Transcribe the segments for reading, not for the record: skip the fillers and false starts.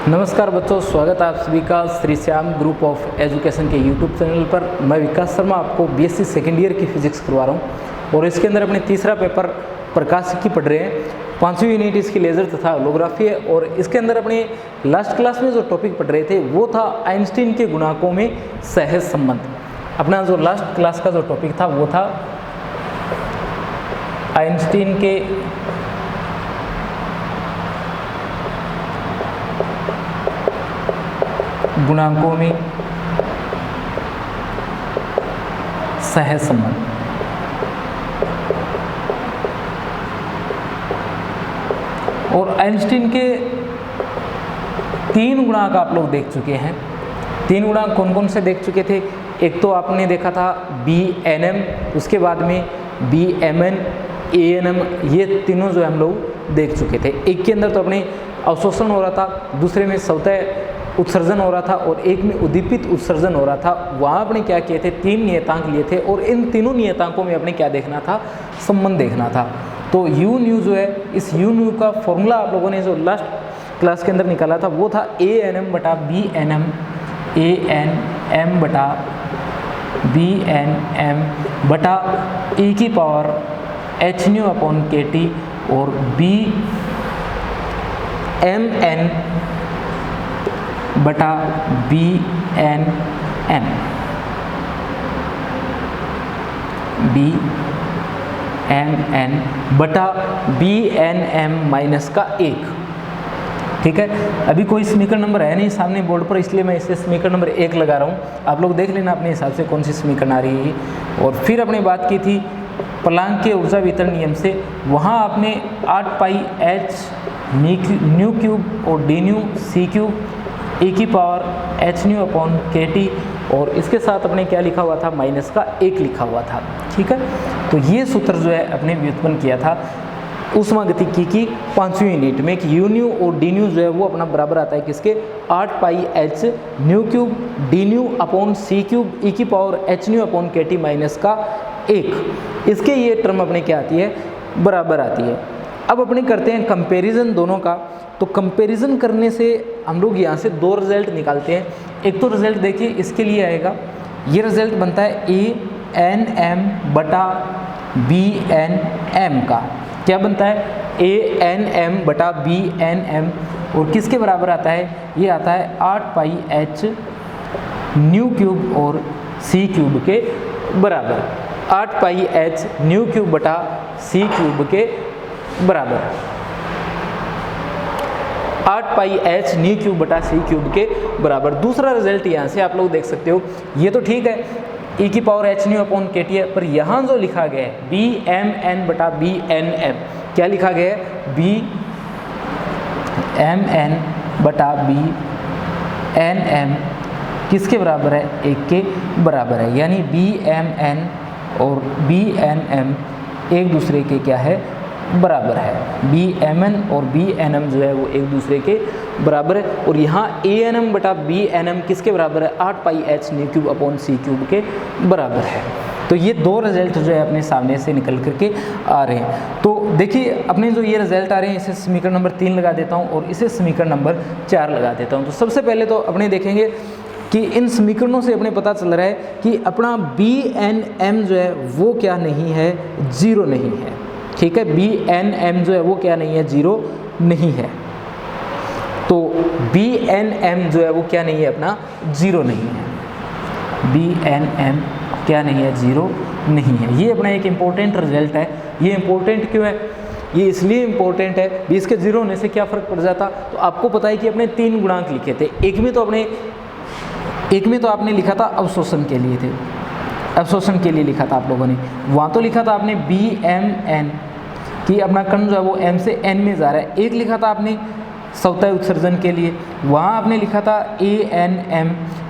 नमस्कार बच्चों, स्वागत है आप सभी का Shri Shyam group of education के यूट्यूब चैनल पर। मैं विकास शर्मा आपको बीएससी सेकेंड ईयर की फिजिक्स करवा रहा हूँ और इसके अंदर अपने तीसरा पेपर प्रकाशिकी पढ़ रहे हैं। 5वीं यूनिट इसकी लेज़र तथा होलोग्राफी है और इसके अंदर अपने लास्ट क्लास में जो टॉपिक पढ़ रहे थे वो था आइंस्टीन के गुणांकों में सहज संबंध। अपना जो लास्ट क्लास का जो टॉपिक था वो था आइंस्टीन के गुणांकों में सहज संबंध। और आइंस्टीन के 3 गुणांक आप लोग देख चुके हैं। 3 गुणांक कौन कौन से देख चुके थे? एक तो आपने देखा था BNM, उसके बाद में BMN, ANM, ये तीनों जो हम लोग देख चुके थे। एक के अंदर तो अपने अवशोषण हो रहा था, दूसरे में स्वतः उत्सर्जन हो रहा था और एक में उद्दीपित उत्सर्जन हो रहा था। वहाँ आपने क्या किए थे? 3 नियतांक लिए थे और इन तीनों नियतांकों में आपने क्या देखना था? संबंध देखना था। तो यू न्यू जो है, इस यू न्यू का फॉर्मूला आप लोगों ने जो लास्ट क्लास के अंदर निकाला था वो था ANM बटा BNM, ANM बटा BNM बटा e की power h nu upon KT और BMN बटा BNM, BMN बटा BNM माइनस का 1। ठीक है, अभी कोई समीकरण नंबर है नहीं सामने बोर्ड पर, इसलिए मैं इसे समीकरण नंबर 1 लगा रहा हूँ। आप लोग देख लेना अपने हिसाब से कौन सी समीकरण आ रही है। और फिर अपने बात की थी प्लांक के ऊर्जा वितरण नियम से। वहाँ आपने 8 पाई h न्यू क्यूब और डी न्यू सी क्यूब e की power h nu upon KT और इसके साथ अपने क्या लिखा हुआ था? माइनस का 1 लिखा हुआ था। ठीक है, तो ये सूत्र जो है अपने व्युत्पन्न किया था ऊष्मागतिकी की 5वीं यूनिट में कि यू न्यू और डी न्यू जो है वो अपना बराबर आता है किसके? 8 pi h nu cube D nu upon C cube e की power h nu upon KT minus का 1। इसके ये टर्म अपने क्या आती है? बराबर आती है। अब अपने करते हैं कंपैरिजन दोनों का। तो कंपैरिजन करने से हम लोग यहाँ से 2 रिजल्ट निकालते हैं। एक तो रिजल्ट देखिए इसके लिए आएगा, ये रिजल्ट बनता है ANM बटा BNM का। क्या बनता है? ANM बटा BNM और किसके बराबर आता है? ये आता है 8 पाई h न्यू क्यूब और सी क्यूब के बराबर। 8 पाई h न्यू क्यूब बटा सी क्यूब के बराबर। 8 पाई h न्यू क्यूब बटा सी क्यूब के बराबर। दूसरा रिजल्ट यहाँ से आप लोग देख सकते हो, ये तो ठीक है e की power h nu upon KT है, पर यहाँ जो लिखा गया है BMN बटा BNM, क्या लिखा गया है? BMN बटा BNM किसके बराबर है? 1 के बराबर है। यानी BMN और BNM एक दूसरे के क्या है? बराबर है। BMN और BNM जो है वो एक दूसरे के बराबर है। और यहाँ ANM बटा BNM किसके बराबर है? 8 pi h nu cube upon C cube के बराबर है। तो ये 2 रिजल्ट जो है अपने सामने से निकल करके आ रहे हैं। तो देखिए अपने जो ये रिजल्ट आ रहे हैं, इसे समीकरण नंबर 3 लगा देता हूँ और इसे समीकरण नंबर 4 लगा देता हूँ। तो सबसे पहले तो अपने देखेंगे कि इन समीकरणों से अपने पता चल रहा है कि अपना BNM जो है वो क्या नहीं है? 0 नहीं है। ठीक है, BNM जो है वो क्या नहीं है? 0 नहीं है। तो BNM जो है वो क्या नहीं है? अपना 0 नहीं है। BNM क्या नहीं है? 0 नहीं है। ये अपना एक इम्पोर्टेंट रिजल्ट है। ये इम्पोर्टेंट क्यों है? ये इसलिए इम्पोर्टेंट है भी इसके 0 होने से क्या फ़र्क पड़ जाता? तो आपको पता है कि अपने 3 गुणांक लिखे थे। एक में तो आपने लिखा था अवशोषण के लिए थे, अवशोषण के लिए लिखा था आप लोगों ने। वहाँ तो लिखा था आपने BMN कि अपना कण जो है वो M से N में जा रहा है। एक लिखा था आपने स्वतः उत्सर्जन के लिए, वहाँ आपने लिखा था ANM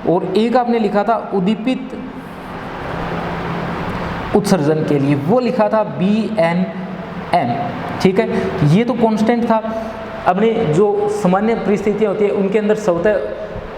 और एक आपने लिखा था उद्दीपित उत्सर्जन के लिए, वो लिखा था BNM। ठीक है, ये तो कांस्टेंट था। अपने जो सामान्य परिस्थितियाँ होती है उनके अंदर स्वतः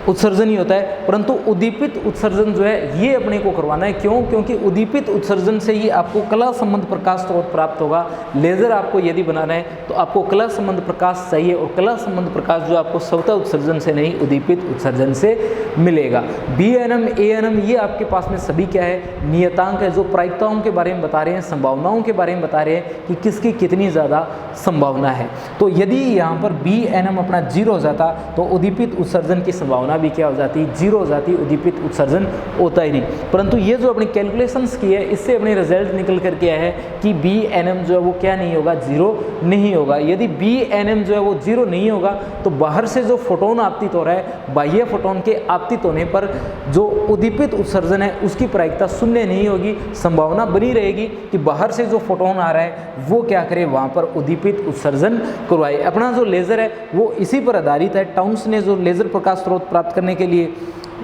उत्सर्जन ही होता है, परंतु उद्दीपित उत्सर्जन जो है ये अपने को करवाना है। क्यों? क्योंकि उद्दीपित उत्सर्जन से ही आपको कला संबंध प्रकाश स्रोत प्राप्त होगा। लेज़र आपको यदि बनाना है तो आपको कला संबंध प्रकाश चाहिए, और कला संबंध प्रकाश जो आपको स्वतः उत्सर्जन से नहीं, उद्दीपित उत्सर्जन से मिलेगा। BNM ANM ये आपके पास में सभी क्या है, नियतांक है, जो प्रायिकताओं के बारे में बता रहे हैं, संभावनाओं के बारे में बता रहे हैं कि किसकी कितनी ज़्यादा संभावना है। तो यदि यहाँ पर BNM अपना 0 हो जाता तो उद्दीपित उत्सर्जन की संभावना भी क्या हो जाती, 0 हो जाती, उद्दीपित उत्सर्जन होता ही नहीं। परंतु ये जो अपनी कैलकुलेशंस की है, इससे अपने रिजल्ट निकल करके आया है कि BNM जो है वो क्या नहीं होगा, 0 नहीं होगा। यदि BNM जो है वो 0 नहीं होगा तो बाहर से जो फोटोन आपतित हो रहा है, बाह्य फोटोन के आपतित होने पर जो उद्दीपित उत्सर्जन है उसकी प्रायिकता 0 नहीं होगी। संभावना बनी रहेगी कि बाहर से जो फोटोन आ रहा है वो क्या करे, वहाँ पर उद्दीपित उत्सर्जन करवाए। अपना जो लेज़र है वो इसी पर आधारित है। टाउन्स ने जो लेज़र प्रकाश स्रोत प्राप्त करने के लिए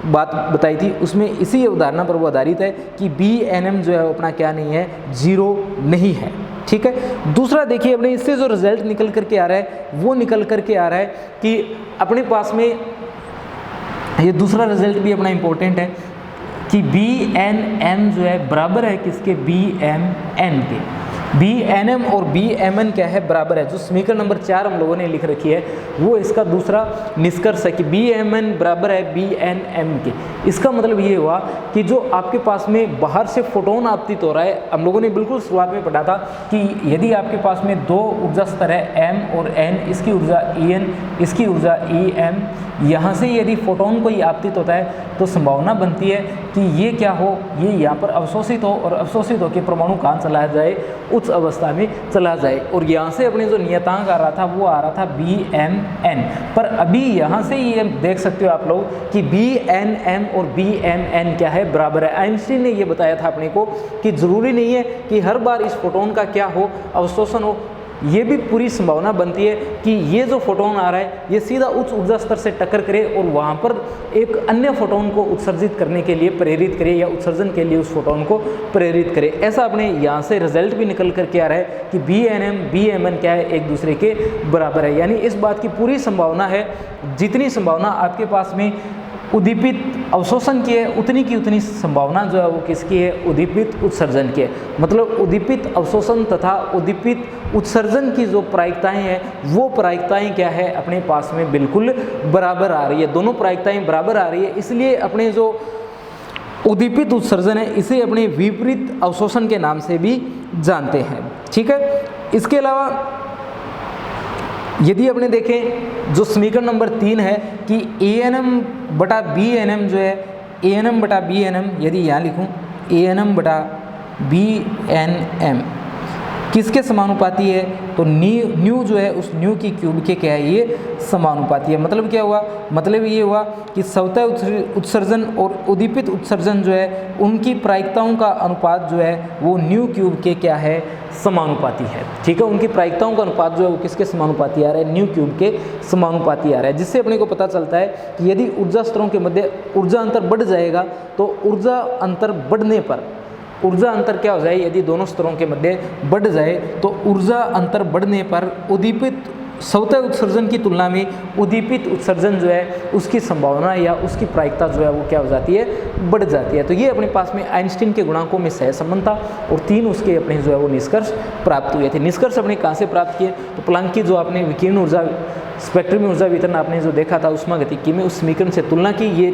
बात बताई थी उसमें इसी अवधारणा पर वो आधारित है कि BNM जो है अपना क्या नहीं है, 0 नहीं है। ठीक है। दूसरा देखिए अपने इससे जो रिजल्ट निकल करके आ रहा है वो निकल करके आ रहा है कि अपने पास में ये दूसरा रिजल्ट भी अपना इम्पोर्टेंट है कि BNM जो है बराबर है किसके, BMN के। BNM और BMN क्या है, बराबर है। जो समीकरण नंबर 4 हम लोगों ने लिख रखी है वो इसका दूसरा निष्कर्ष है कि BMN बराबर है BNM के। इसका मतलब ये हुआ कि जो आपके पास में बाहर से फोटोन आपतित हो रहा है, हम लोगों ने बिल्कुल शुरुआत में पढ़ा था कि यदि आपके पास में 2 ऊर्जा स्तर है M और N, इसकी ऊर्जा EN, इसकी ऊर्जा EM, यहाँ से यदि फोटोन कोई आपतित होता है तो संभावना बनती है कि ये क्या हो, ये यहाँ पर अवशोषित हो, और अवशोषित होकर परमाणु कहाँ चला जाए, उच्च अवस्था में चला जाए। और यहाँ से अपने जो नियतांक आ रहा था वो आ रहा था BMN। पर अभी यहाँ से ये देख सकते हो आप लोग कि BNM और BMN क्या है, बराबर है। आइंस्टीन ने ये बताया था अपने को कि जरूरी नहीं है कि हर बार इस फोटोन का क्या हो, अवशोषण हो। ये भी पूरी संभावना बनती है कि ये जो फोटोन आ रहा है ये सीधा उच्च ऊर्जा स्तर से टक्कर करे और वहाँ पर एक अन्य फोटोन को उत्सर्जित करने के लिए प्रेरित करे, या उत्सर्जन के लिए उस फोटोन को प्रेरित करे। ऐसा अपने यहाँ से रिजल्ट भी निकल करके आ रहा है कि BNM BMN क्या है, एक दूसरे के बराबर है। यानी इस बात की पूरी संभावना है, जितनी संभावना आपके पास में उद्दीपित अवशोषण की है उतनी की उतनी संभावना जो है वो किसकी है, उद्दीपित उत्सर्जन की है। मतलब उद्दीपित अवशोषण तथा उद्दीपित उत्सर्जन की जो प्रायिकताएं हैं वो प्रायिकताएं क्या है, अपने पास में बिल्कुल बराबर आ रही है। दोनों प्रायिकताएं बराबर आ रही है, इसलिए अपने जो उद्दीपित उत्सर्जन है इसे अपने विपरीत अवशोषण के नाम से भी जानते हैं। ठीक है। इसके अलावा यदि अपने देखें जो समीकरण नंबर 3 है कि ANM बटा BNM जो है, ANM बटा BNM, यदि यहाँ लिखूँ ANM बटा BNM किसके समानुपाती है, तो न्यू जो है उस न्यू की क्यूब के क्या है, ये समानुपाती है। मतलब क्या हुआ, मतलब ये हुआ कि स्वतः उत्सर्जन और उद्दीपित उत्सर्जन जो है उनकी प्रायिकताओं का अनुपात जो है वो न्यू क्यूब के क्या है, समानुपाती है। ठीक है। उनकी प्रायिकताओं का अनुपात जो है वो किसके समानुपाती आ रहा है, न्यू क्यूब के समानुपाती आ रहा है। जिससे अपने को पता चलता है कि यदि ऊर्जा स्तरों के मध्य ऊर्जा अंतर बढ़ जाएगा तो ऊर्जा अंतर बढ़ने पर ऊर्जा अंतर क्या हो जाए, यदि दोनों स्तरों के मध्य बढ़ जाए तो ऊर्जा अंतर बढ़ने पर उद्दीपित स्वतः उत्सर्जन की तुलना में उद्दीपित उत्सर्जन जो है उसकी संभावना या उसकी प्रायिकता जो है वो क्या हो जाती है, बढ़ जाती है। तो ये अपने पास में आइंस्टीन के गुणांकों में सहसंबंध था और 3 उसके अपने जो है वो निष्कर्ष प्राप्त हुए थे। निष्कर्ष अपने कहाँ से प्राप्त किए, तो प्लांक की जो आपने विकिरण ऊर्जा स्पेक्ट्रम ऊर्जा वितरण आपने जो देखा था उष्मागतिकी में, उस समीकरण से तुलना की, ये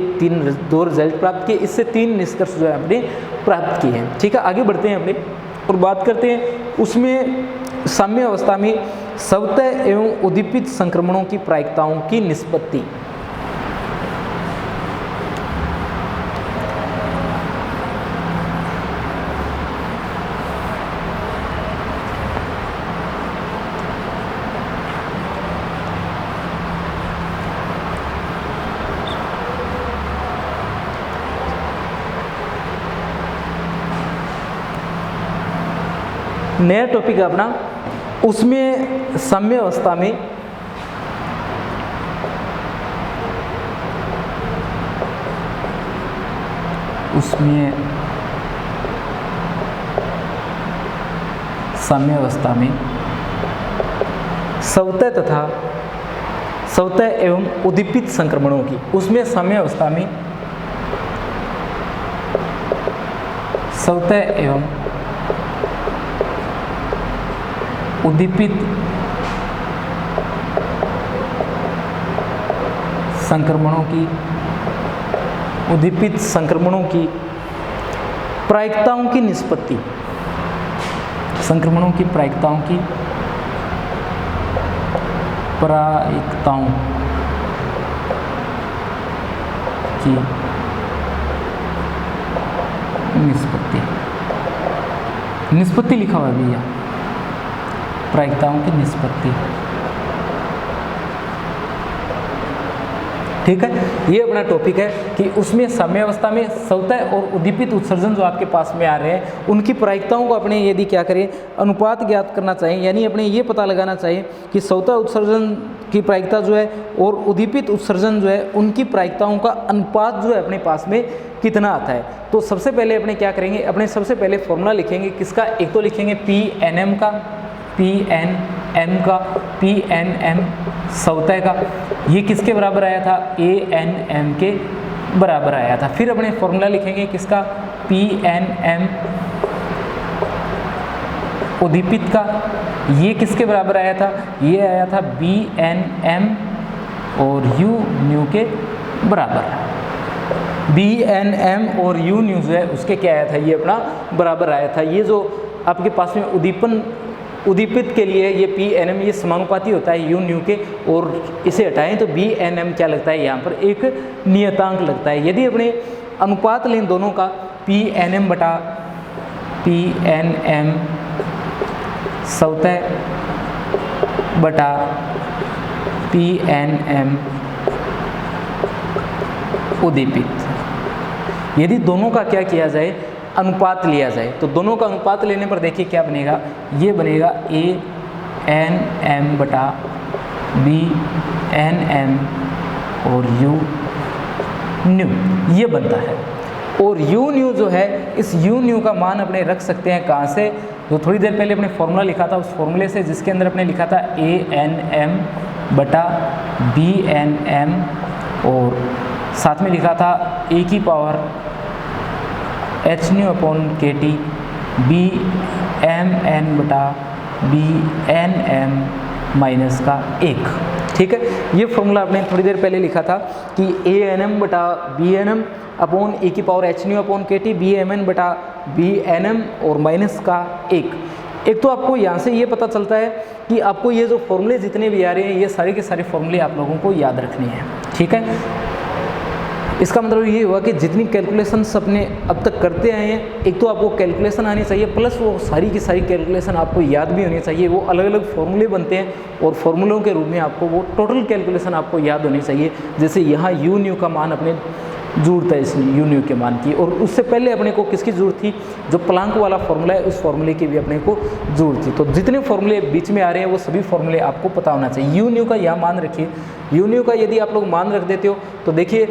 2 रिजल्ट प्राप्त किए। इससे 3 निष्कर्ष जो है आपने प्राप्त किए हैं। ठीक है। आगे बढ़ते हैं अपने और बात करते हैं उसमें साम्य अवस्था में स्वतः एवं उद्दीपित संक्रमणों की प्रायिकताओं की निष्पत्ति। नया टॉपिक है अपना, उसमें साम्य अवस्था में साम्य अवस्था में स्वतः तथा स्वतः एवं उद्दीपित संक्रमणों की, उसमें साम्यावस्था में स्वतः एवं उद्दीपित संक्रमणों की प्रायिकताओं की निष्पत्ति, संक्रमणों की प्रायिकताओं की निष्पत्ति लिखा हुआ है भैया, प्रायिकताओं की निष्पत्ति। ठीक है, ये अपना टॉपिक है कि उसमें साम्यावस्था में स्वतः और उद्दीपित उत्सर्जन जो आपके पास में आ रहे हैं उनकी प्रायिकताओं को अपने यदि क्या करें अनुपात ज्ञात करना चाहिए, यानी अपने ये पता लगाना चाहिए कि स्वतः उत्सर्जन की प्रायिकता जो है और उद्दीपित उत्सर्जन जो है उनकी प्रायिकताओं का अनुपात जो है अपने पास में कितना आता है। तो सबसे पहले अपने क्या करेंगे, अपने सबसे पहले फॉर्मूला लिखेंगे किसका, एक तो लिखेंगे PNM का, PNM स्वतः का, ये किसके बराबर आया था, ANM के बराबर आया था। फिर अपने फॉर्मूला लिखेंगे किसका, PNM उद्दीपित का, ये किसके बराबर आया था, ये आया था BNM और uν के बराबर। BNM और uν जो है उसके क्या आया था, ये अपना बराबर आया था। ये जो आपके पास में उद्दीपित के लिए ये PNM ये समानुपाती होता है uν के, और इसे हटाएं तो BNM क्या लगता है, यहाँ पर एक नियतांक लगता है। यदि अपने अनुपात लें दोनों का PNM बटा PNM स्वतः बटा PNM उद्दीपित, यदि दोनों का क्या किया जाए अनुपात लिया जाए तो दोनों का अनुपात लेने पर देखिए क्या बनेगा, ये बनेगा ANM बटा BNM और uν, ये बनता है। और uν जो है, इस uν का मान अपने रख सकते हैं कहाँ से, जो थोड़ी देर पहले अपने फॉर्मूला लिखा था उस फॉर्मूले से, जिसके अंदर अपने लिखा था ANM बटा BNM और साथ में लिखा था e की power hν upon kT BMN बटा BNM माइनस का 1। ठीक है, ये फॉर्मूला आपने थोड़ी देर पहले लिखा था कि ANM बटा BNM अपॉन e की power hν upon kT BMN बटा BNM और माइनस का 1। एक तो आपको यहाँ से ये पता चलता है कि आपको ये जो फॉर्मूले जितने भी आ रहे हैं ये सारे के सारे फॉर्मूले आप लोगों को याद रखने हैं। ठीक है, इसका मतलब ये हुआ कि जितनी कैलकुलेशंस अपने अब तक करते आए हैं, एक तो आपको कैलकुलेशन आनी चाहिए, प्लस वो सारी की सारी कैलकुलेशन आपको याद भी होनी चाहिए। वो अलग अलग फॉर्मूले बनते हैं और फॉर्मूलों के रूप में आपको वो टोटल कैलकुलेशन आपको याद होनी चाहिए। जैसे यहाँ uν का मान अपने जरूरत है इस uν के मान की, और उससे पहले अपने को किसकी जरूरत थी, जो प्लांक वाला फॉर्मूला है उस फॉर्मूले की भी अपने को जरूरत थी। तो जितने फॉर्मूले बीच में आ रहे हैं वो सभी फॉर्मूले आपको पता होना चाहिए। uν का यहाँ मान रखिए, uν का यदि आप लोग मान रख देते हो तो देखिए,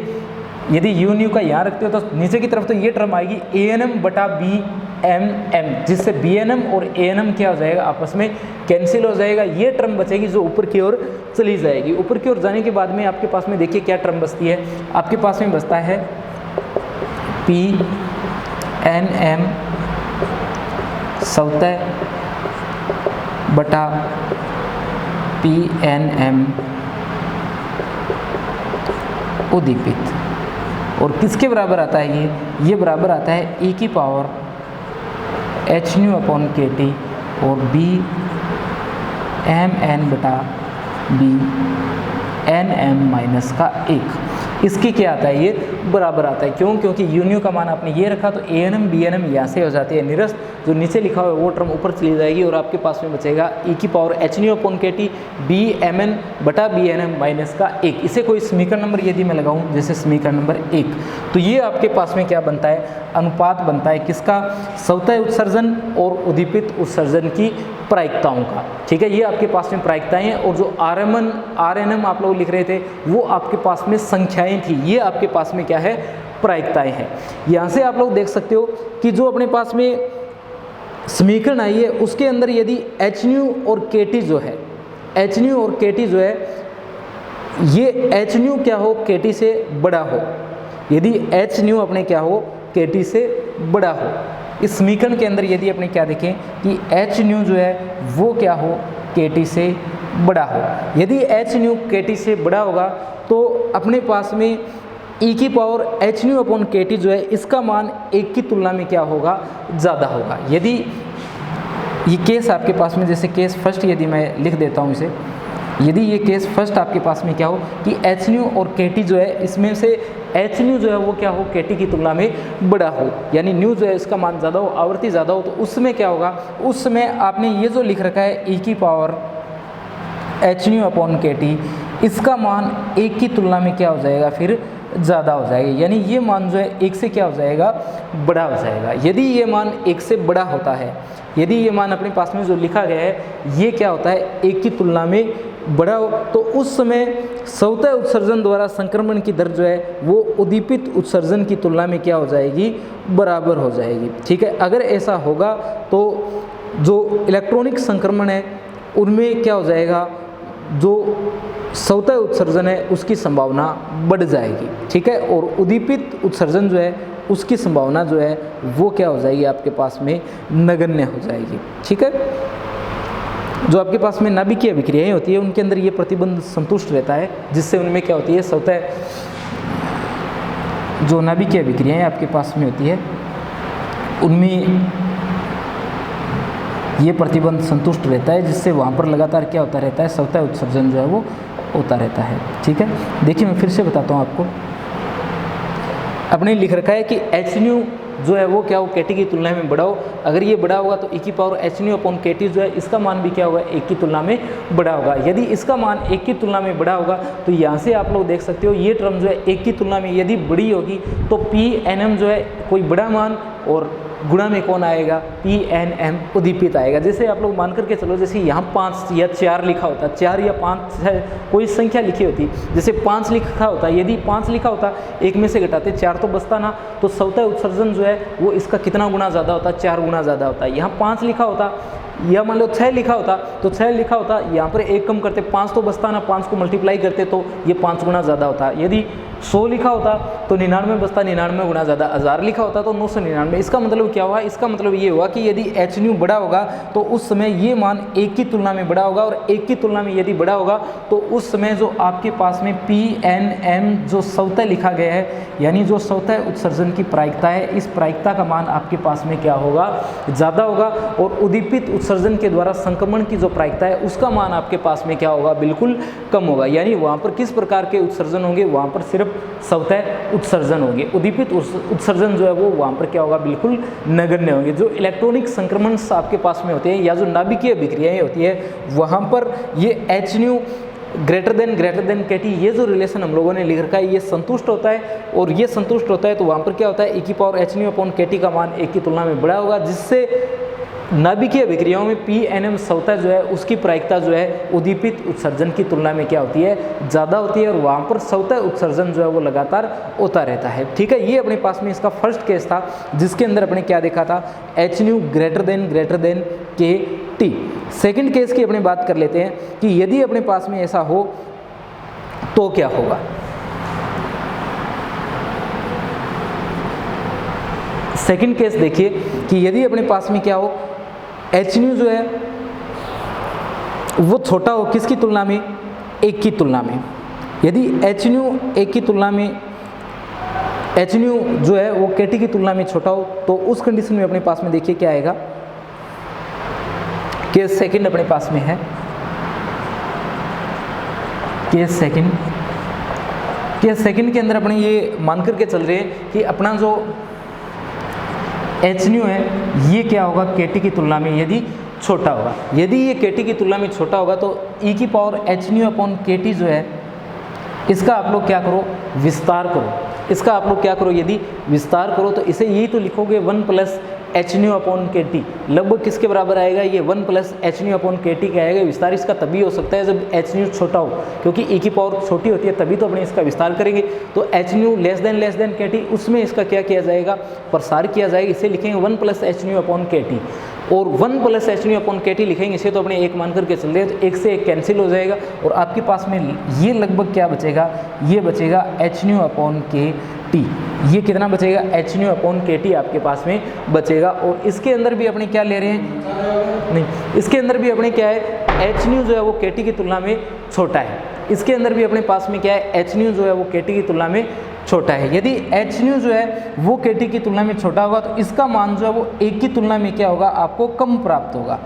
यदि uν का यहाँ रखते हो तो नीचे की तरफ तो ये टर्म आएगी ANM बटा BMM, जिससे BNM और ANM क्या हो जाएगा, आपस में कैंसिल हो जाएगा। ये टर्म बचेगी जो ऊपर की ओर चली जाएगी। ऊपर की ओर जाने के बाद में आपके पास में देखिए क्या टर्म बचती है, आपके पास में बचता है PNM स्वतः बटा PNM उद्दीपित, और किसके बराबर आता है ये बराबर आता है e की पावर hν अपॉन kT और BMN बटा BNM माइनस का 1। इसकी क्या आता है, ये बराबर आता है। क्यों, क्योंकि uν का मान आपने ये रखा तो ANM BNM यहाँ से हो जाती है निरस्त, जो नीचे लिखा हुआ है वो टर्म ऊपर चली जाएगी और आपके पास में बचेगा e की power hν upon kT BMN बटा BNM माइनस का 1। इसे कोई समीकरण नंबर यदि मैं लगाऊं, जैसे समीकरण नंबर 1, तो ये आपके पास में क्या बनता है, अनुपात बनता है किसका, स्वतः उत्सर्जन और उद्दीपित उत्सर्जन की प्रायिकताओं का। ठीक है, ये आपके पास में प्रायिकताएं हैं, और जो RNM आप लोग लिख रहे थे वो आपके पास में संख्याएं थी, ये आपके पास में क्या है, प्रायिकताएं हैं। यहाँ से आप लोग देख सकते हो कि जो अपने पास में समीकरण आई है उसके अंदर यदि hν और kT जो है, hν और kT जो है ये एच न्यू क्या हो, के टी से बड़ा हो। यदि एच न्यू अपने क्या हो, के टी से बड़ा हो। इस समीकरण के अंदर यदि अपने क्या देखें कि एच न्यू जो है वो क्या हो, के टी से बड़ा हो। यदि एच न्यू के टी से बड़ा होगा तो अपने पास में ई की पावर एच न्यू अपॉन के टी जो है इसका मान 1 की तुलना में क्या होगा, ज़्यादा होगा। यदि ये केस आपके पास में, जैसे केस फर्स्ट यदि मैं लिख देता हूँ इसे, यदि ये केस फर्स्ट आपके पास में क्या हो कि एच न्यू और के टी जो है इसमें से एच न्यू जो है वो क्या हो, के टी की तुलना में बड़ा हो, यानी न्यू जो है इसका मान ज़्यादा हो, आवृत्ति ज़्यादा हो, तो उसमें क्या होगा, उस समय आपने ये जो लिख रखा है ई की पावर एच न्यू अपॉन के टी, इसका मान 1 की तुलना में क्या हो जाएगा, फिर ज़्यादा हो जाएगा। यानी ये मान जो है 1 से क्या हो जाएगा, बड़ा हो जाएगा। यदि ये मान 1 से बड़ा होता है, यदि ये मान अपने पास में जो लिखा गया है ये क्या होता है, 1 की तुलना में बड़ा हो, तो उस समय स्वतः उत्सर्जन द्वारा संक्रमण की दर जो है वो उद्दीपित उत्सर्जन की तुलना में क्या हो जाएगी, बराबर हो जाएगी। ठीक है, अगर ऐसा होगा तो जो इलेक्ट्रॉनिक संक्रमण है उनमें क्या हो जाएगा, जो स्वतः उत्सर्जन है उसकी संभावना बढ़ जाएगी। ठीक है, और उद्दीपित उत्सर्जन जो है उसकी संभावना जो है वो क्या हो जाएगी, आपके पास में नगण्य हो जाएगी। ठीक है, जो आपके पास में नाभिकीय अभिक्रियाएं होती है उनके अंदर ये प्रतिबंध संतुष्ट रहता है, जिससे उनमें क्या होती है, स्वतः जो नाभिकीय अभिक्रियाएं आपके पास में होती है उनमें ये प्रतिबंध संतुष्ट रहता है, जिससे वहाँ पर लगातार क्या होता रहता है, स्वतः उत्सर्जन जो है वो होता रहता है। ठीक है, देखिए मैं फिर से बताता हूँ आपको, अपने लिख रखा है कि एच न्यू जो है वो क्या हो, के टी की तुलना में बड़ा हो। अगर ये बड़ा होगा तो ई की पावर एच न्यू अपॉन के टी जो है इसका मान भी क्या होगा, 1 की तुलना में बड़ा होगा। यदि इसका मान 1 की तुलना में बड़ा होगा तो यहाँ से आप लोग देख सकते हो ये टर्म जो है 1 की तुलना में यदि बड़ी होगी तो पी एन एम जो है कोई बड़ा मान, और गुणा में कौन आएगा, पी एन एम उद्दीपित आएगा। जैसे आप लोग मान करके चलो, जैसे यहाँ 5 या 4 लिखा होता, 4 या 5 है कोई संख्या लिखी होती, जैसे 5 लिखा होता, यदि 5 लिखा होता, एक में से घटाते 4 तो बचता ना, तो स्वतः उत्सर्जन जो है वो इसका कितना गुना ज़्यादा होता, 4 गुना ज़्यादा होता है। यहाँ 5 लिखा होता या मान लो 6 लिखा होता तो 6 लिखा होता, यहाँ पर 1 कम करते 5 तो बचता ना, 5 को मल्टीप्लाई करते तो ये 5 गुना ज़्यादा होता। यदि 100 लिखा होता तो 99 बचता, 99 गुना ज़्यादा। 1000 लिखा होता तो 999। इसका मतलब क्या हुआ, इसका मतलब ये हुआ कि यदि एच न्यू बड़ा होगा तो उस समय ये मान 1 की तुलना में बड़ा होगा, और 1 की तुलना में यदि बड़ा होगा तो उस समय जो आपके पास में पी एन एम जो स्वतः लिखा गया है, यानी जो स्वतः उत्सर्जन की प्रायिकता है, इस प्रायिकता का मान आपके पास में क्या होगा, ज़्यादा होगा। और उद्दीपित उत्सर्जन के द्वारा संक्रमण की जो प्रायिकता है उसका मान आपके पास में क्या होगा, बिल्कुल कम होगा। यानी वहाँ पर किस प्रकार के उत्सर्जन होंगे, वहाँ पर सिर्फ स्वतः उत्सर्जन होंगे। उद्दीपित उत्सर्जन जो है वो वहाँ पर क्या होगा, बिल्कुल नगण्य होंगे। जो इलेक्ट्रॉनिक संक्रमण आपके पास में होते हैं या जो नाभिकीय अभिक्रियाएं होती है वहाँ पर ये एच न्यू ग्रेटर देन के टी, ये जो रिलेशन हम लोगों ने लिख रखा है ये संतुष्ट होता है, और ये संतुष्ट होता है तो वहाँ पर क्या होता है, ई की पावर एच न्यू अपॉन के टी का मान 1 की तुलना में बड़ा होगा, जिससे नाभिकीय अभिक्रियाओं में पी एन एम स्वतः जो है उसकी प्रायिकता जो है उद्दीपित उत्सर्जन की तुलना में क्या होती है, ज़्यादा होती है, और वहाँ पर स्वतः उत्सर्जन जो है वो लगातार होता रहता है। ठीक है, ये अपने पास में इसका फर्स्ट केस था जिसके अंदर अपने क्या देखा था, एच न्यू ग्रेटर देन के टी। सेकेंड केस की अपने बात कर लेते हैं कि यदि अपने पास में ऐसा हो तो क्या होगा। सेकेंड केस देखिए कि यदि अपने पास में क्या हो, एच न्यू जो है वो छोटा हो, किसकी तुलना में, 1 की तुलना में। यदि एच न्यू 1 की तुलना में, एच न्यू जो है वो के टी की तुलना में छोटा हो, तो उस कंडीशन में अपने पास में देखिए क्या आएगा, केस सेकंड अपने पास में है, केस सेकंड के अंदर अपने ये मान करके चल रहे हैं कि अपना जो एच न्यू है ये क्या होगा, के टी की तुलना में यदि छोटा होगा। यदि ये के टी की तुलना में छोटा होगा तो ई की पावर एच न्यू अपॉन के टी जो है इसका आप लोग क्या करो, विस्तार करो। इसका आप लोग क्या करो, यदि विस्तार करो तो इसे यही तो लिखोगे 1 प्लस एच न्यू अपॉन के टी, लगभग किसके बराबर आएगा, ये 1 प्लस एच न्यू अपॉन के टी का आएगा। विस्तार इसका तभी हो सकता है जब एच न्यू छोटा हो, क्योंकि ई की पावर छोटी होती है तभी तो अपने इसका विस्तार करेंगे। तो एच न्यू लेस देन के टी, उसमें इसका क्या किया जाएगा, प्रसार किया जाएगा। इसे लिखेंगे 1 प्लस एच न्यू अपॉन के टी। और 1 + HNu/kT लिखेंगे इसे तो अपने 1 मान करके चल रहे हैं, तो 1 से 1 कैंसिल हो जाएगा और आपके पास में ये लगभग क्या बचेगा, ये बचेगा HNu/kT। ये कितना बचेगा, HNu/kT आपके पास में बचेगा। और इसके अंदर भी अपने क्या ले रहे हैं, नहीं इसके अंदर भी अपने क्या है, HNu जो है वो kT की तुलना में छोटा है। इसके अंदर भी अपने पास में क्या है, HNu जो है वो kT की तुलना में छोटा है। यदि HNu जो है वो kT की तुलना में छोटा होगा तो इसका मान जो है वो 1 की तुलना में क्या होगा, आपको कम प्राप्त होगा।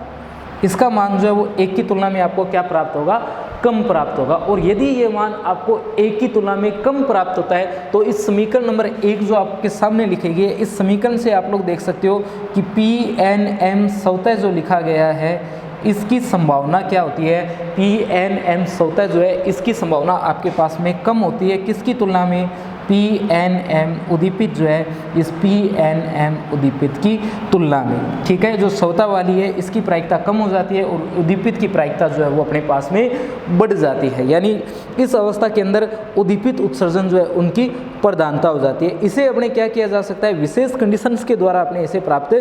इसका मान जो है वो 1 की तुलना में आपको क्या प्राप्त होगा, कम प्राप्त होगा। और यदि ये मान आपको 1 की तुलना में कम प्राप्त होता है तो इस समीकरण नंबर 1 जो आपके सामने लिखी गई है, इस समीकरण से आप लोग देख सकते हो कि PNM स्वतः जो लिखा गया है इसकी संभावना क्या होती है, PNM स्वतः जो है इसकी संभावना आपके पास में कम होती है। किसकी तुलना में, PNM उद्दीपित जो है इस PNM उद्दीपित की तुलना में। ठीक है, जो स्वतः वाली है इसकी प्रायिकता कम हो जाती है और उद्दीपित की प्रायिकता जो है वो अपने पास में बढ़ जाती है। यानी इस अवस्था के अंदर उद्दीपित उत्सर्जन जो है उनकी प्रधानता हो जाती है। इसे अपने क्या किया जा सकता है, विशेष कंडीशंस के द्वारा अपने इसे प्राप्त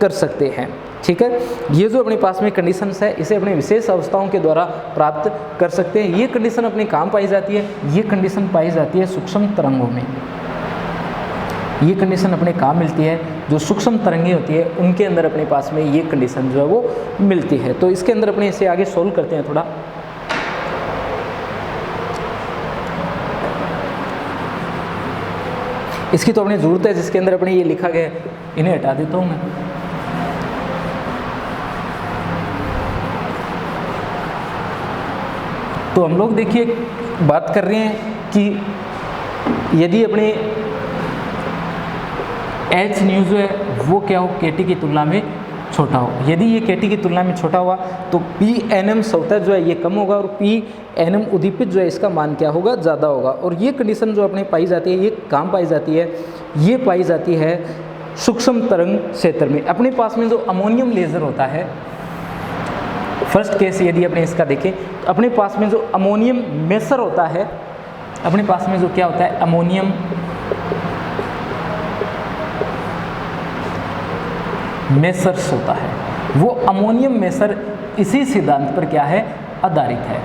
कर सकते हैं। ठीक है, ये जो अपने पास में कंडीशंस है इसे अपने विशेष अवस्थाओं के द्वारा प्राप्त कर सकते हैं। ये कंडीशन अपने कहाँ पाई जाती है, ये कंडीशन पाई जाती है सूक्ष्म तरंगों में। ये कंडीशन अपने कहाँ मिलती है, जो सूक्ष्म तरंगें होती है उनके अंदर अपने पास में ये कंडीशन जो है वो मिलती है। तो इसके अंदर अपने इसे आगे सोल्व करते हैं थोड़ा। इसकी तो अपनी ज़रूरत है जिसके अंदर अपने ये लिखा गया है, इन्हें हटा देता हूँ मैं। तो हम लोग देखिए बात कर रहे हैं कि यदि अपने HNu जो है वो क्या हो, kT की तुलना में छोटा हो। यदि ये kT की तुलना में छोटा हुआ तो PNM स्वतः जो है ये कम होगा और PNM उद्दीपित जो है इसका मान क्या होगा, ज़्यादा होगा। और ये कंडीशन जो अपने पाई जाती है ये कहाँ पाई जाती है, ये पाई जाती है सूक्ष्म तरंग क्षेत्र में। अपने पास में जो अमोनियम लेज़र होता है, फर्स्ट केस यदि अपने इसका देखें तो अपने पास में जो अमोनियम मेसर होता है, अपने पास में जो क्या होता है, अमोनियम मेसर्स होता है, वो अमोनियम मेसर इसी सिद्धांत पर क्या है, आधारित है।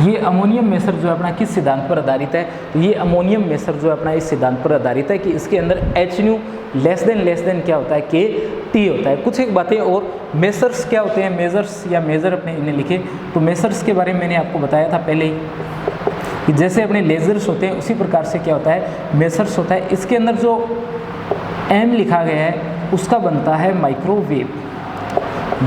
ये अमोनियम मेसर जो है अपना किस सिद्धांत पर आधारित है, तो ये अमोनियम मेसर जो है अपना इस सिद्धांत पर आधारित है कि इसके अंदर HNu लेस देन क्या होता है, kT होता है। कुछ एक बातें और मेसर्स क्या होते हैं, मेजर्स या मेजर अपने इन्हें लिखे। तो मेसर्स के बारे में मैंने आपको बताया था पहले ही कि जैसे अपने लेजर्स होते हैं उसी प्रकार से क्या होता है, मेसर्स होता है। इसके अंदर जो M लिखा गया है उसका बनता है माइक्रोवेव।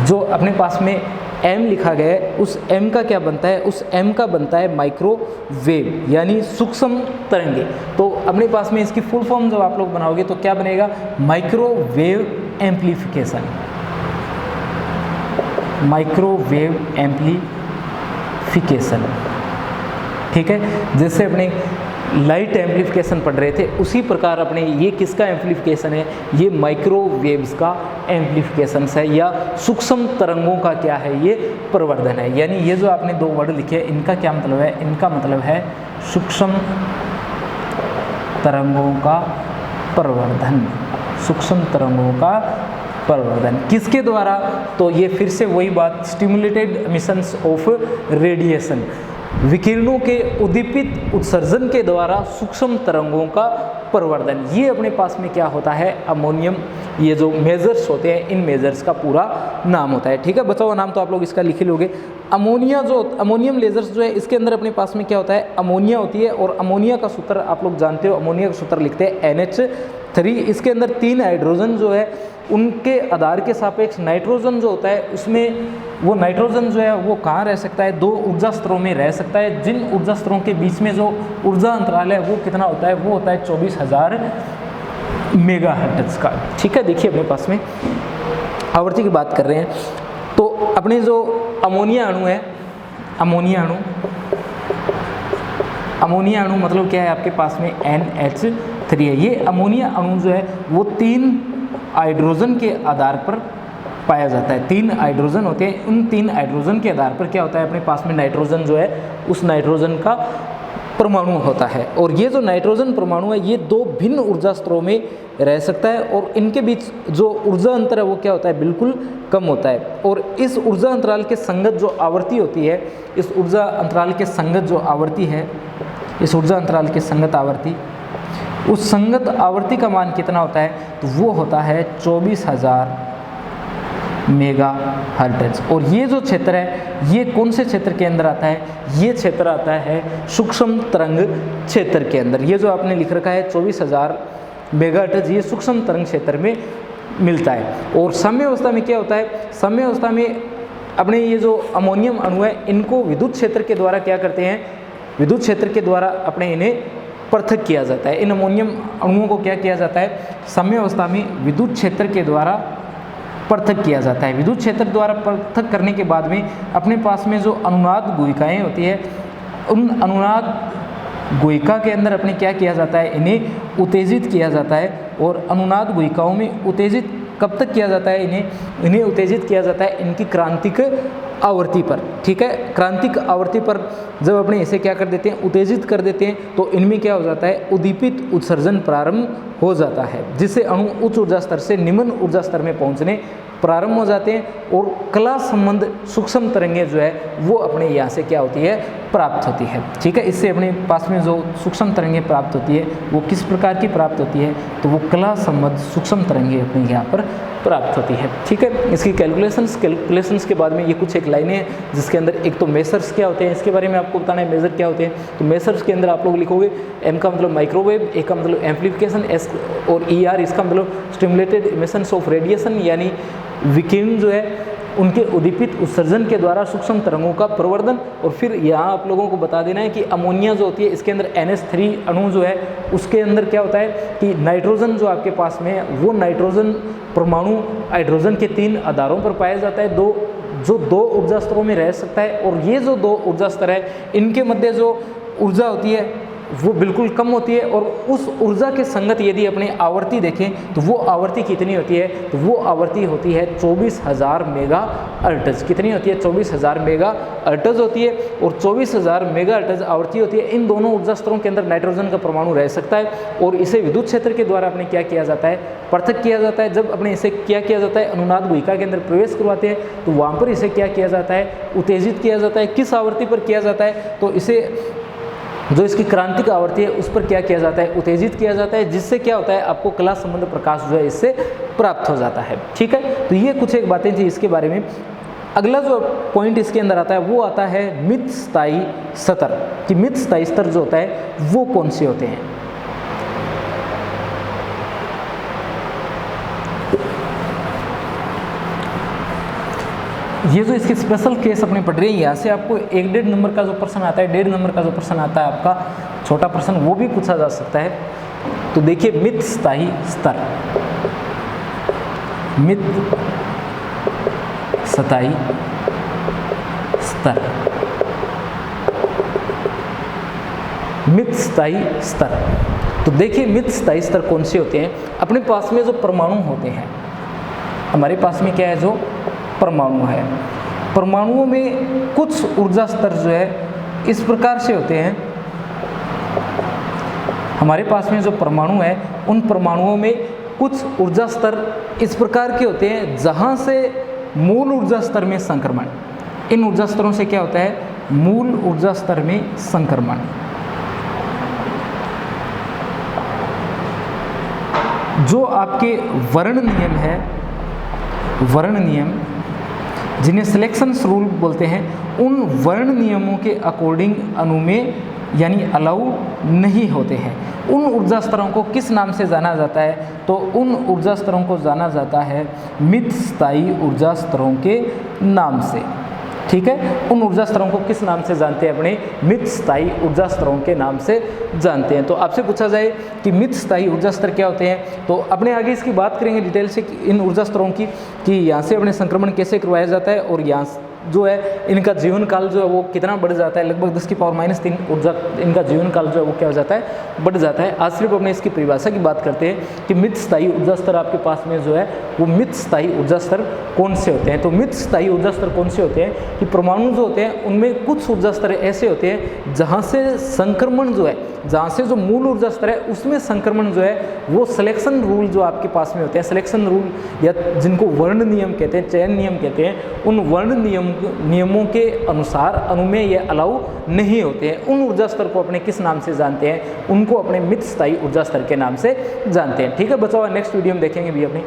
जो अपने पास में M लिखा गया है उस M का क्या बनता है, उस M का बनता है माइक्रोवेव यानी सूक्ष्म तरंगे। तो अपने पास में इसकी फुल फॉर्म जब आप लोग बनाओगे तो क्या बनेगा, माइक्रोवेव एम्प्लीफिकेशन। माइक्रोवेव एम्प्लीफिकेशन, ठीक है। जैसे अपने लाइट एम्प्लीफिकेशन पढ़ रहे थे उसी प्रकार अपने ये किसका एम्प्लीफिकेशन है, ये माइक्रोवेव्स का एम्प्लीफिकेशन है या सूक्ष्म तरंगों का क्या है, ये प्रवर्धन है। यानी ये जो आपने दो वर्ड लिखे इनका क्या मतलब है, इनका मतलब है सूक्ष्म तरंगों का प्रवर्धन। सूक्ष्म तरंगों का प्रवर्धन किसके द्वारा, तो ये फिर से वही बात, स्टिमुलेटेड एमिशंस ऑफ रेडिएशन, विकिरणों के उद्दीपित उत्सर्जन के द्वारा सूक्ष्म तरंगों का प्रवर्धन। ये अपने पास में क्या होता है, अमोनियम, ये जो मेजर्स होते हैं इन मेजर्स का पूरा नाम होता है। ठीक है, बचा हुआ नाम तो आप लोग इसका लिखे लोगे। अमोनिया जो अमोनियम लेजर्स जो है इसके अंदर अपने पास में क्या होता है, अमोनिया होती है और अमोनिया का सूत्र आप लोग जानते हो, अमोनिया का सूत्र लिखते हैं NH3। इसके अंदर 3 हाइड्रोजन जो है उनके आधार के सापेक्ष नाइट्रोजन जो होता है उसमें वो नाइट्रोजन जो है वो कहाँ रह सकता है, 2 ऊर्जा स्तरों में रह सकता है। जिन ऊर्जा स्तरों के बीच में जो ऊर्जा अंतराल है वो कितना होता है, वो होता है 24,000 मेगाहर्ट्ज का। ठीक है, देखिए अपने पास में आवृत्ति की बात कर रहे हैं तो अपने जो अमोनिया अणु है, अमोनिया अणु मतलब क्या है, आपके पास में NH3 है। ये अमोनिया अणु जो है वो 3 हाइड्रोजन के आधार पर पाया जाता है। 3 हाइड्रोजन होते हैं, उन 3 हाइड्रोजन के आधार पर क्या होता है, अपने पास में नाइट्रोजन जो है उस नाइट्रोजन का परमाणु होता है। और ये जो नाइट्रोजन परमाणु है ये दो भिन्न ऊर्जा स्तरों में रह सकता है और इनके बीच जो ऊर्जा अंतर है वो क्या होता है, बिल्कुल कम होता है। और इस ऊर्जा अंतराल के संगत जो आवर्ती होती है, इस ऊर्जा अंतराल के संगत जो आवर्ती है, इस ऊर्जा अंतराल के संगत आवर्ती, उस संगत आवर्ती का मान कितना होता है, तो वो होता है 24,000 मेगा हर्ट्ज। और ये जो क्षेत्र है ये कौन से क्षेत्र के अंदर आता है, ये क्षेत्र आता है सूक्ष्म तरंग क्षेत्र के अंदर। ये जो आपने लिख रखा है 24,000 मेगा हर्ट्ज, ये सूक्ष्म तरंग क्षेत्र में मिलता है। और साम्य अवस्था में क्या होता है, साम्य अवस्था में अपने ये जो अमोनियम अणु है इनको विद्युत क्षेत्र के द्वारा क्या करते हैं, विद्युत क्षेत्र के द्वारा अपने इन्हें पृथक किया जाता है। इन अमोनियम अणुओं को क्या किया जाता है, साम्य अवस्था में विद्युत क्षेत्र के द्वारा पृथक किया जाता है। विद्युत क्षेत्र द्वारा पृथक करने के बाद में अपने पास में जो अनुनाद गुहिकाएँ होती है, उन अनुनाद गुहिका के अंदर अपने क्या किया जाता है, इन्हें उत्तेजित किया जाता है। और अनुनाद गुहिकाओं में उत्तेजित कब तक किया जाता है, इन्हें उत्तेजित किया जाता है इनकी क्रांतिक आवर्ती पर। ठीक है, क्रांतिक आवर्ती पर जब अपने इसे क्या कर देते हैं, उत्तेजित कर देते हैं, तो इनमें क्या हो जाता है, उद्दीपित उत्सर्जन प्रारंभ हो जाता है, जिससे अणु उच्च ऊर्जा स्तर से निम्न ऊर्जा स्तर में पहुंचने प्रारंभ हो जाते हैं। और कला संबंध सूक्ष्म तरंगें जो है वो अपने यहाँ से क्या होती है, प्राप्त होती है। ठीक है, इससे अपने पास में जो सूक्ष्म तरंगें प्राप्त होती है वो किस प्रकार की प्राप्त होती है, तो वो कला संबंध सूक्ष्म तरंगें अपने यहाँ पर प्राप्त होती है। ठीक है, इसकी कैलकुलेशंस के बाद में ये कुछ एक लाइनें हैं जिसके अंदर एक तो मेसर्स क्या होते हैं, इसके बारे में आपको बताना है, मेजर क्या होते हैं। तो मेसर्स के अंदर आप लोग लिखोगे एम का मतलब माइक्रोवेव, ए का मतलब एम्पलीफिकेशन, एस और ई आर इसका मतलब स्टिमुलेटेड इमिशंस ऑफ रेडिएशन, यानी विकिरण जो है उनके उद्दीपित उत्सर्जन के द्वारा सूक्ष्म तरंगों का प्रवर्धन। और फिर यहाँ आप लोगों को बता देना है कि अमोनिया जो होती है इसके अंदर NH3 अणु जो है उसके अंदर क्या होता है कि नाइट्रोजन जो आपके पास में है वो नाइट्रोजन परमाणु हाइड्रोजन के 3 आधारों पर पाया जाता है, जो दो ऊर्जा स्तरों में रह सकता है। और ये जो 2 ऊर्जा स्तर है इनके मध्य जो ऊर्जा होती है वो बिल्कुल कम होती है। और उस ऊर्जा के संगत यदि अपने आवर्ती देखें तो वो आवर्ती कितनी होती है, तो वो आवर्ती होती है 24,000 मेगा हर्ट्ज। कितनी होती है, 24,000 मेगा हर्ट्ज होती है। और 24,000 मेगा हर्ट्ज आवर्ती होती है। इन दोनों ऊर्जा स्तरों के अंदर नाइट्रोजन का परमाणु रह सकता है और इसे विद्युत क्षेत्र के द्वारा अपने क्या किया जाता है, पृथक किया जाता है। जब अपने इसे क्या किया जाता है, अनुनाद गुहिका के अंदर प्रवेश करवाते हैं तो वहाँ पर इसे क्या किया जाता है, उत्तेजित किया जाता है। किस आवृत्ति पर किया जाता है, तो इसे जो इसकी क्रांतिक आवर्ती है उस पर क्या किया जाता है, उत्तेजित किया जाता है, जिससे क्या होता है, आपको कला संबंध प्रकाश जो है इससे प्राप्त हो जाता है। ठीक है, तो ये कुछ एक बातें थी इसके बारे में। अगला जो पॉइंट इसके अंदर आता है वो आता है मित स्थायी स्तर, कि मित स्थायी स्तर जो होता है वो कौन से होते हैं। ये जो इसके स्पेशल केस अपने पढ़ रहे हैं, यहाँ से आपको 1.5 नंबर का जो प्रश्न आता है, 1.5 नंबर का जो प्रश्न आता है आपका छोटा प्रश्न, वो भी पूछा जा सकता है। तो देखिए मित स्थायी स्तर, मित स्थायी स्तर, मित स्थायी स्तर। तो देखिए मित स्थायी स्तर कौन से होते हैं, अपने पास में जो परमाणु होते हैं, हमारे पास में क्या है, जो परमाणु है, परमाणुओं में कुछ ऊर्जा स्तर जो है इस प्रकार से होते हैं। हमारे पास में जो परमाणु है उन परमाणुओं में कुछ ऊर्जा स्तर इस प्रकार के होते हैं जहां से मूल ऊर्जा स्तर में संक्रमण, इन ऊर्जा स्तरों से क्या होता है, मूल ऊर्जा स्तर में संक्रमण। जो आपके वर्ण नियम है, वर्ण नियम जिन्हें सिलेक्शंस रूल बोलते हैं, उन वर्ण नियमों के अकॉर्डिंग अणु में यानी अलाउ नहीं होते हैं। उन ऊर्जा स्तरों को किस नाम से जाना जाता है, तो उन ऊर्जा स्तरों को जाना जाता है मित स्थायी ऊर्जा स्तरों के नाम से। ठीक है, उन ऊर्जा स्तरों को किस नाम से जानते हैं, अपने मित स्थायी ऊर्जा स्तरों के नाम से जानते हैं। तो आपसे पूछा जाए कि मित स्थायी ऊर्जा स्तर क्या होते हैं, तो अपने आगे इसकी बात करेंगे डिटेल से इन ऊर्जा स्तरों की, कि यहाँ से अपने संक्रमण कैसे करवाया जाता है और यहाँ जो है इनका जीवन काल जो है वो कितना बढ़ जाता है, लगभग 10⁻³ ऊर्जा इनका जीवन काल जो है वो क्या हो जाता है, बढ़ जाता है। आज सिर्फ अपने इसकी परिभाषा की बात करते हैं कि मित स्थायी ऊर्जा स्तर आपके पास में जो है वो मित स्थायी ऊर्जा स्तर कौन से होते हैं। तो मित स्थायी ऊर्जा स्तर कौन से होते हैं कि परमाणु जो होते हैं उनमें कुछ ऊर्जा स्तर ऐसे होते हैं जहाँ से संक्रमण जो है, जहाँ से जो मूल ऊर्जा स्तर है उसमें संक्रमण जो है वो सिलेक्शन रूल जो आपके पास में होते हैं, सिलेक्शन रूल या जिनको वर्ण नियम कहते हैं, चयन नियम कहते हैं, उन वर्ण नियमों के अनुसार अणु में ये अलाउ नहीं होते हैं। उन ऊर्जा स्तर को अपने किस नाम से जानते हैं, उनको अपने मित स्थायी ऊर्जा स्तर के नाम से जानते हैं। ठीक है बच्चों, नेक्स्ट वीडियो में देखेंगे भी अपनी